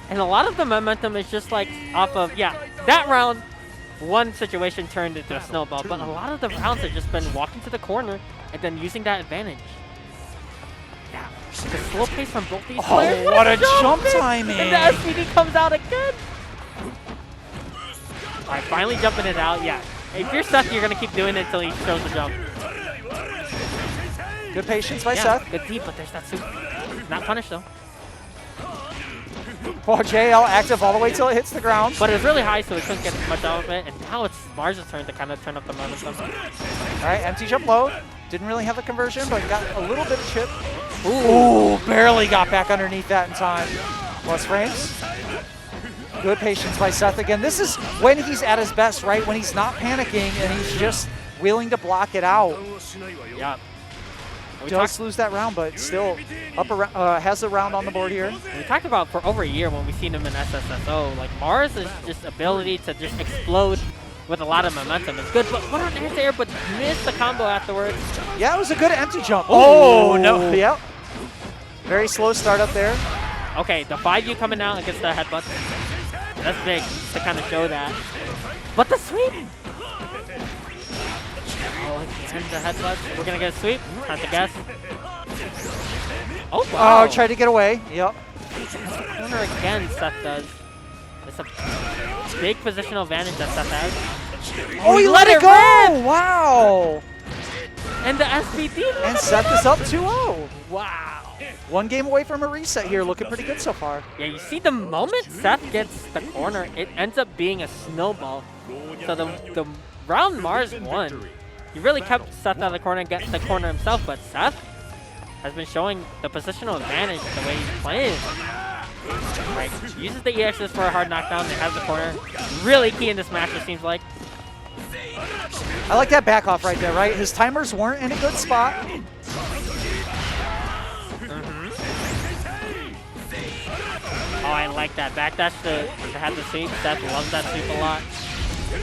And a lot of the momentum is just like off of, that round, one situation turned into a snowball, but a lot of the rounds have just been walking to the corner and then using that advantage. Yeah, the slow pace from both these players. What a jump timing! And the SPD comes out again. All right, finally jumping it out. Yeah, if you're Seth, you're gonna keep doing it until he shows the jump. Good patience by Seth. Good deep, but there's that super. Not punished though. Oh, JL active all the way till it hits the ground. But it was really high, so he couldn't get much out of it. And now it's Mars' turn to kind of turn up the momentum. All right, empty jump low. Didn't really have the conversion, but got a little bit of chip. Ooh, barely got back underneath that in time. Plus frames. Good patience by Seth again. This is when he's at his best, right? When he's not panicking and he's just willing to block it out. Yeah. Does lose that round, but still up around, has the round on the board here. We talked about for over a year when we've seen him in SSSO, like Mars' is just ability to just explode with a lot of momentum is good, but what on anti-air, but missed the combo afterwards. Yeah, it was a good empty jump. Oh, no. Yep. Very slow start up there. Okay, the 5U coming out against the headbutt. That's big to kind of show that. But the sweep! Oh, again, the headbutt. We're going to get a sweep. Time to guess. Oh, wow. Oh, tried to get away. Yep. Corner again, Seth does. It's a big positional advantage that Seth has. Oh, he let it go! Wow! And the SPD. And Seth is up 2-0. Wow. One game away from a reset here. Looking pretty good so far. Yeah, you see the moment Seth gets the corner, it ends up being a snowball. So the round Mars won. He really kept Seth out of the corner and got the corner himself, but Seth has been showing the positional advantage the way he's playing. Right, uses the EXs for a hard knockdown and has the corner. Really key in this match, it seems like. I like that back off right there, right? His timers weren't in a good spot. Oh, I like that backdash to have the sweep. Seth loves that sweep a lot.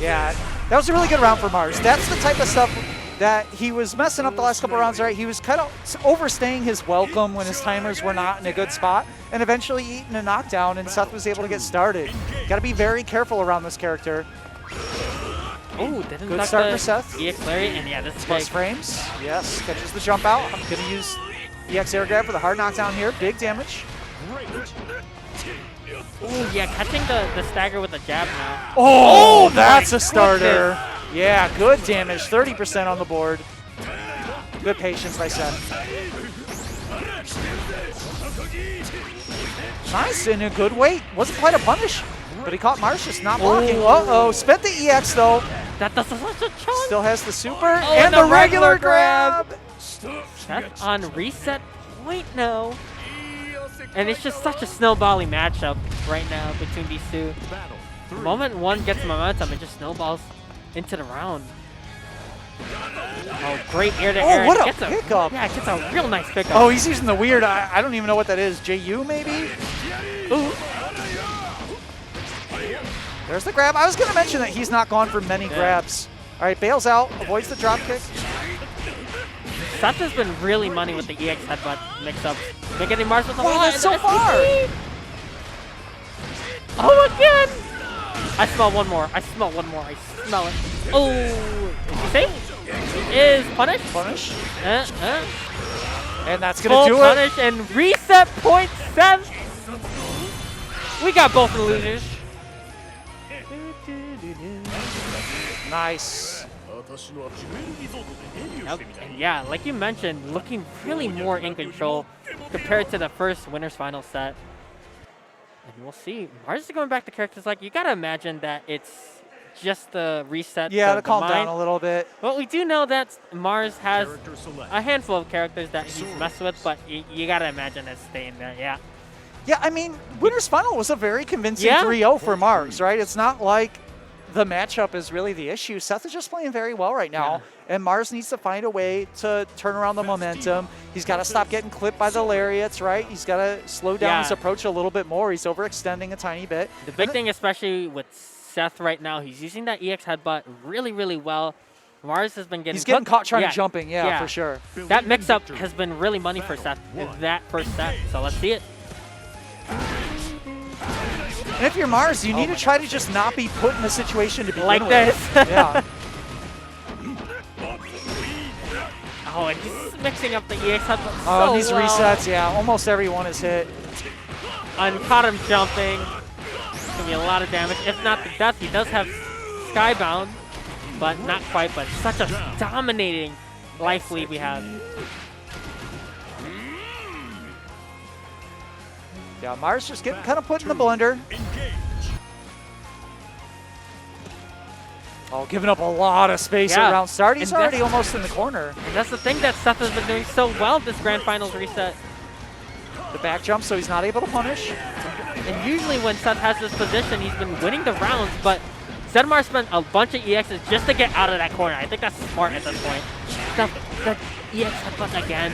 Yeah, that was a really good round for Mars. That's the type of stuff that he was messing up the last couple rounds, right? He was kind of overstaying his welcome when his timers were not in a good spot, and eventually eating a knockdown, and Seth was able to get started. Got to be very careful around this character. Oh, didn't good start for Seth. EX Lariat, and yeah, this is plus big. frames. Yes, catches the jump out. I'm going to use EX air grab for the hard knockdown here. Big damage. Ooh, yeah, catching the stagger with a jab now. Oh, my that's a starter. goodness. Yeah, good damage. 30% on the board. Good patience by Seth. Nice, and a good weight. Wasn't quite a punish, but he caught Mars just not blocking. Uh-oh, spent the EX though. That does such a chunk. Still has the super and and the regular grab. That's on reset point now. And it's just such a snowbally matchup right now between these two. Battle The 3. moment one gets momentum, it just snowballs into the round. Oh, great air-to-air. Oh, what a Gets pickup. Yeah, it gets a real nice pickup. Oh, he's using the weird, I don't even know what that is. JU maybe? Ooh. There's the grab. I was going to mention that he's not gone for many grabs. All right, bails out, avoids the drop kick. Seth has been really money with the EX headbutt mix-ups. They're getting Mars with the Wow, that's so far. Oh, again! I smell one more. I smell one more. I smell it. Oh, is he safe? He is punished. Punish. Uh. And that's going Full to do punish and reset point 7. We got both the losers. Nice. Yep. And yeah, like you mentioned, looking really more in control compared to the first winners final set. And we'll see. Mars is going back to characters like, you gotta imagine that it's just the reset. Yeah, of to the calm mind. down a little bit. Well, we do know that Mars has Character select. a handful of characters that he's messed with, but you gotta imagine it's staying there, yeah. Yeah, I mean, Winners Final was a very convincing Yeah. 3-0 for Mars, right? It's not like the matchup is really the issue. Seth is just playing very well right now, and Mars needs to find a way to turn around the momentum. He's got to stop getting clipped by the lariats, right? He's got to slow down his approach a little bit more. He's overextending a tiny bit. The big thing, especially with Seth right now, he's using that EX headbutt really, really well. Mars has been getting He's getting hooked. caught trying to jumping, yeah, for sure. That mix-up has been really money for Seth in that first set, so let's see it. And if you're Mars, you need to try to just not be put in a situation to begin Like with. this. Yeah. Oh, and he's mixing up the EX headbutt Oh, so these well. resets, yeah, almost everyone is hit. And caught him jumping. It's going to be a lot of damage. If not the death, he does have Skybound, but not quite. But such a dominating life lead we have. Yeah, Mars just getting kind of put in the blender. Oh, giving up a lot of space around start. He's And already that's- almost in the corner. And that's the thing that Seth has been doing so well this Grand Finals reset. The back jump, so he's not able to punish. And usually when Seth has this position, he's been winning the rounds, but Zedmar spent a bunch of EXs just to get out of that corner. I think that's smart at this point. The EX headbutt again.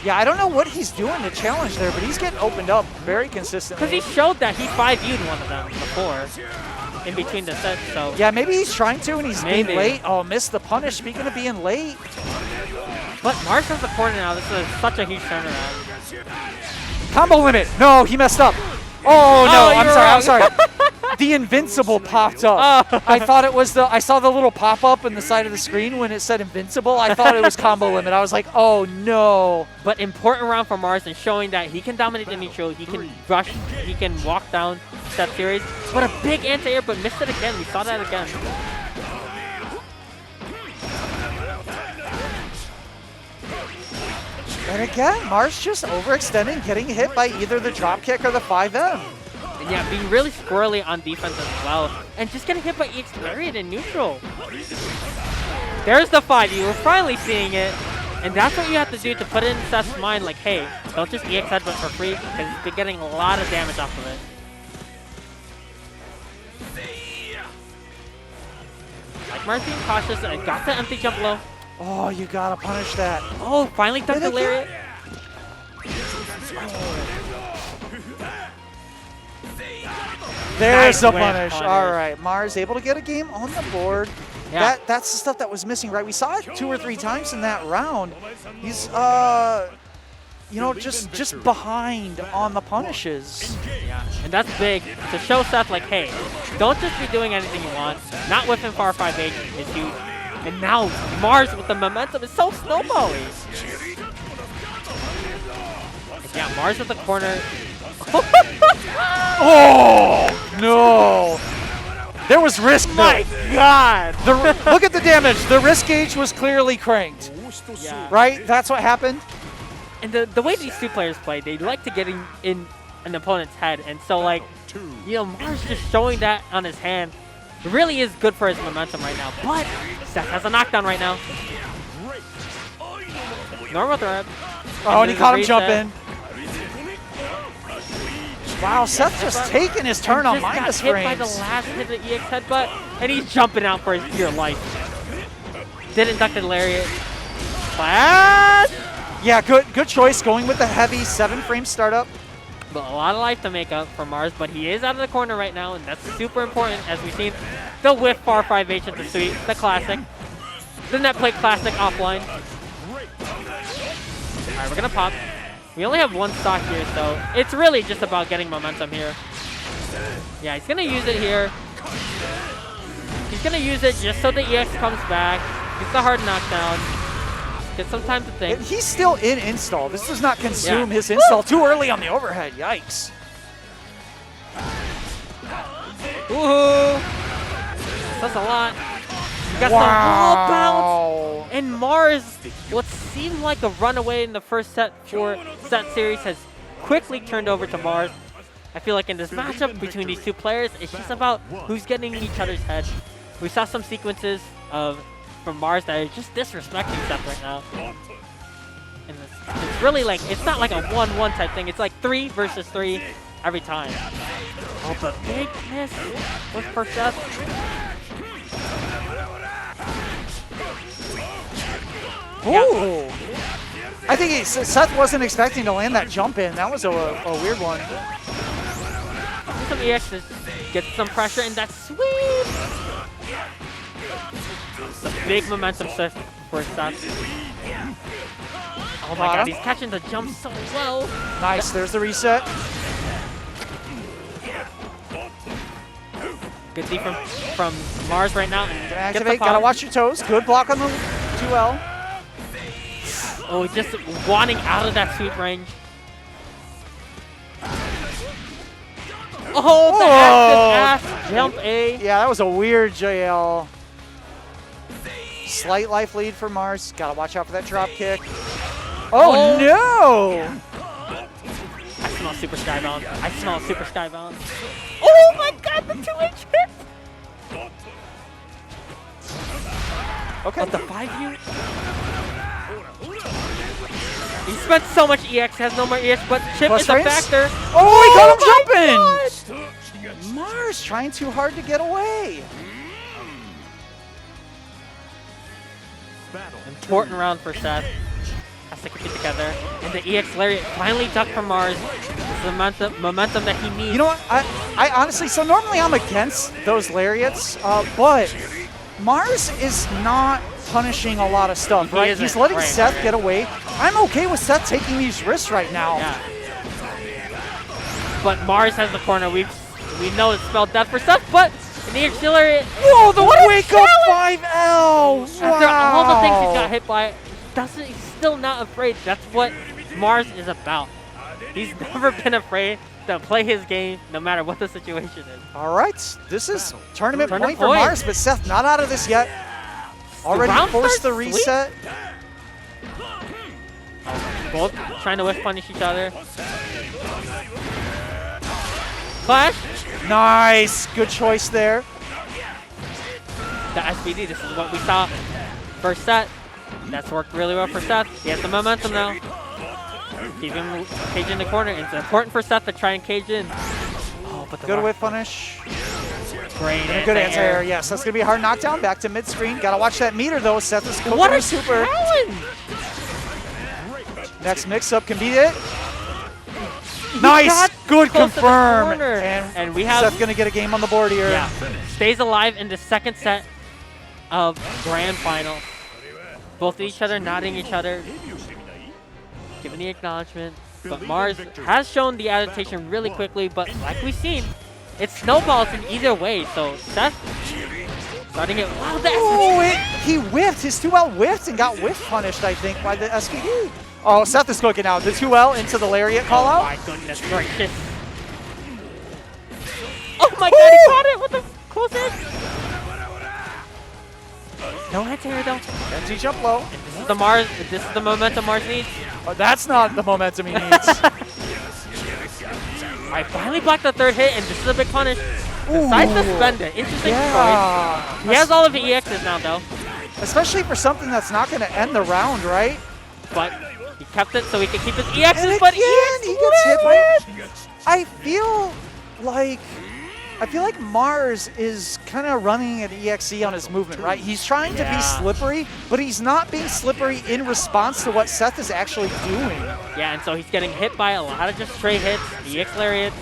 Yeah, I don't know what he's doing to challenge there, but he's getting opened up very consistently. Because he showed that he 5U'd one of them before in between the sets, so. Yeah, maybe he's trying to and he's being Maybe. late. Oh, missed the punish. Speaking of being late. But Mars has the corner now. This is such a huge turnaround. Combo limit. No, he messed up. Oh, no, you I'm were sorry, I'm wrong. sorry. The Invincible popped up. Oh. I thought it was I saw the little pop-up on the side of the screen when it said Invincible. I thought it was combo limit. I was like, oh, no. But important round for Mars and showing that he can dominate the neutral, he can rush, he can walk down set series. But a big anti-air, but missed it again. We saw that again. And again, Mars just overextending, getting hit by either the dropkick or the 5M. And yeah, being really squirrely on defense as well. And just getting hit by EX Lariat in neutral. There's the 5U. We're finally seeing it. And that's what you have to do to put it in Seth's mind, like, hey, don't just EX headbutt for free, because he's been getting a lot of damage off of it. Like Mars being cautious, and got the empty jump low. Oh, you gotta punish that. Oh, finally dunked the Lariat. There's Nice the win, punish. punish. All right, Mars able to get a game on the board. Yeah. That's the stuff that was missing, right? We saw it 2 or 3 times in that round. He's you know, just behind on the punishes. Yeah, and that's big to show Seth, like, hey, don't just be doing anything you want. Not whipping far 5H is huge. And now Mars with the momentum is so snowballing. Yeah, Mars with the corner. Oh, no. There was risk. My God. Look at the damage. The risk gauge was clearly cranked. Yeah. Right? That's what happened. And the way these two players play, they like to get in an opponent's head. And so, like, you know, Mars just showing that on his hand really is good for his momentum right now. But Seth has a knockdown right now. Normal threat. Oh, and he caught him reset. jumping. Wow, Seth just taking his turn on Just minus got hit by frames. the last hit of the EX headbutt, and he's jumping out for his dear life. Didn't duck the lariat. Flash! Yeah, good choice going with the heavy 7-frame startup. But a lot of life to make up for Mars, but he is out of the corner right now, and that's super important as we've seen the whiff far 5H at the sweep, the classic. The net plate classic offline. Alright, we're gonna pop. We only have one stock here, so it's really just about getting momentum here. Yeah, he's gonna use it here. He's gonna use it just so the EX comes back. Gets the hard knockdown. Get some time to think. And he's still in install. This does not consume his install too early on the overhead. Yikes. Woohoo! That's a lot. You got some wall bounce. And Mars, what seemed like a runaway in the first set for set series has quickly turned over to Mars. I feel like in this matchup between these two players, it's just about who's getting in each other's head. We saw some sequences from Mars that are just disrespecting Seth right now. And it's really like, it's not like a 1-1 type thing. It's like 3 versus 3 every time. Oh, but big miss was for Seth. Ooh. I think Seth wasn't expecting to land that jump in. That was a weird one. Some EX get some pressure in that sweep. It's a big momentum shift for Seth. Oh my God, he's catching the jump so well. Nice, there's the reset. Good D from Mars right now. Gonna activate, gotta watch your toes. Good block on the 2L. Oh, just wanting out of that sweep range. Oh, the active ass jump A. Yeah, that was a weird JL. Slight life lead for Mars. Gotta watch out for that drop kick. Oh, no! I smell super skybound. I smell super skybound. Oh my God, the 2H hit! Okay. But the 5U? He spent so much EX, has no more EX, but Chip Plus is a frames? factor. Oh, he caught him my jumping! Mars trying too hard to get away. Important round for Seth. Has to keep it together. And the EX Lariat finally ducked from Mars. It's the momentum that he needs. You know what? I honestly, so normally I'm against those lariats, but Mars is not punishing a lot of stuff, right? He's letting Seth get away. I'm okay with Seth taking these risks right now. Yeah. But Mars has the corner. We know it's spelled death for Seth, but in the EX Lariat. Whoa, the wake up 5L! Wow. After all the things he's got hit by, he's still not afraid. That's what Mars is about. He's never been afraid to play his game no matter what the situation is. All right, this is tournament point for Mars, but Seth not out of this yet. Already forced the reset. Both trying to whiff punish each other. Clash. Nice, good choice there. The SBD, this is what we saw first set. That's worked really well for Seth. He has the momentum now. Keep him caged in the corner. It's important for Seth to try and cage in. Oh, but the good whip punish. Great and a good anti-air. Yes, that's going to be a hard knockdown. Back to mid-screen. Got to watch that meter, though. Seth is cooking with super. Challenge! Next mix-up can be it. Nice! Good confirm. And we have Seth going to get a game on the board here. Yeah. Stays alive in the second set of Grand Final. Both each other, nodding each other, giving the acknowledgement. But Mars has shown the adaptation really quickly, but like we've seen, it snowballs in either way. So Seth starting it. Wow, he whiffed. His 2L whiffed and got whiff punished, I think, by the SVD. Oh, Seth is cooking out. The 2L into the lariat call out. Oh my goodness gracious. Oh my god, he caught it with the close edge. No anti-air though. Empty jump low. This is the Mars. This is the momentum Mars needs. Oh, that's not the momentum he needs. I finally blocked the third hit, and this is a big punish. Decides to spend it. Interesting choice. He has all of the EXs now, though. Especially for something that's not going to end the round, right? But he kept it so he could keep his EXs, And but again, he gets hit by it. I feel like Mars is kind of running an EXE on his movement, right? He's trying to be slippery, but he's not being slippery in response to what Seth is actually doing. Yeah, and so he's getting hit by a lot of just straight hits, EX lariats,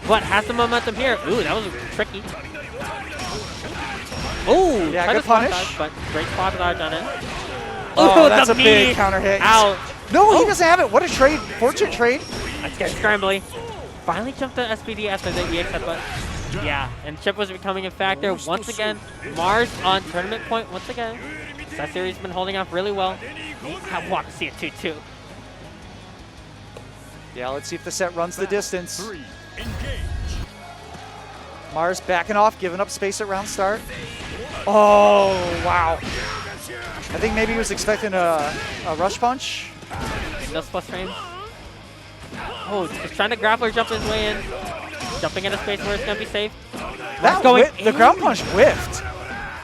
but has the momentum here. Ooh, that was tricky. Ooh, yeah, good good punish. Dodge, but great spot dodge on it. Oh, Ooh, that's the a big knee. counter hit. Ow. No, he doesn't have it. What a trade. Fortune trade. Let's get scrambly. Finally jumped the SPD after the EX headbutt. Yeah, and Chip was becoming a factor once again. Mars on tournament point once again. That series been holding off really well. I want to see it 2-2. Yeah, let's see if the set runs the distance. 3, engage. Mars backing off, giving up space at round start. Oh, wow. I think maybe he was expecting a rush punch. Those plus frames. Oh, just trying to grappler jump his way in. Jumping into space where it's going to be safe. That the ground punch whiffed.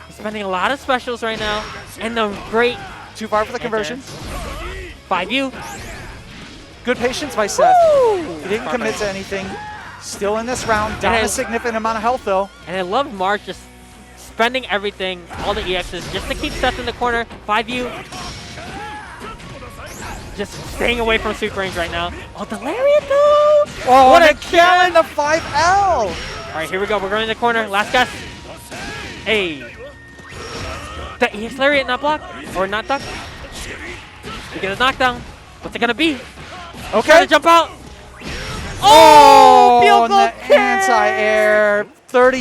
He's spending a lot of specials right now. And the great... Too far for the conversion. 5U. Good patience by Seth. Woo! He didn't commit to anything. Still in this round. Down a significant amount of health, though. And I love Mars just spending everything, all the EXs, just to keep Seth in the corner. 5U. Just staying away from super range right now. Oh, the lariat though! Oh, what a cannon, the 5L! All right, here we go. We're going in the corner. Last guess. Hey. The EX lariat not block or not duck. We get a knockdown. What's it gonna be? Okay. Trying to jump out. Oh, field goal the kick! anti-air. 30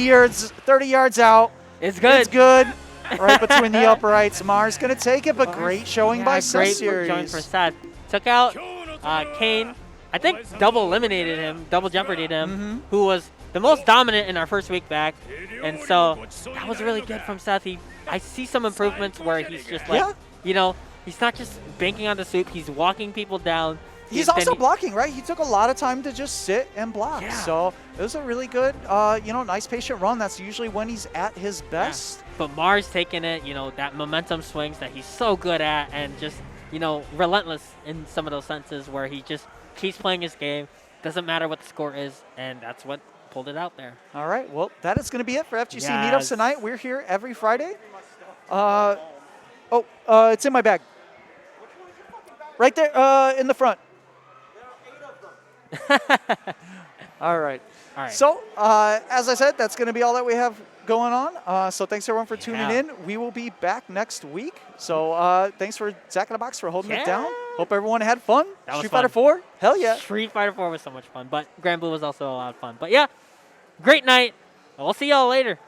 yards out. It's good. It's good. Right between the uprights. Mars gonna take it, but great showing by Seth great series. showing for Seth. Took out Kane. I think double eliminated him, double jeopardied him, who was the most dominant in our first week back. And so that was really good from Seth. I see some improvements where he's just like, you know, he's not just banking on the sweep, he's walking people down. He's also blocking, right? He took a lot of time to just sit and block. Yeah. So it was a really good, nice patient run. That's usually when he's at his best. Yeah. But Mars taking it, that momentum swings that he's so good at and just, relentless in some of those senses where he just keeps playing his game. Doesn't matter what the score is, and that's what pulled it out there. All right. Well, that is going to be it for FGC Meetups tonight. We're here every Friday. It's in my bag. Right there in the front. All right. So, as I said, that's going to be all that we have going on. So thanks, everyone, for tuning in. We will be back next week. So thanks for Zach in the Box for holding it down. Hope everyone had fun. Street Fighter 4. Hell yeah. Street Fighter 4 was so much fun. But Granblue was also a lot of fun. But yeah, great night. We'll see y'all later.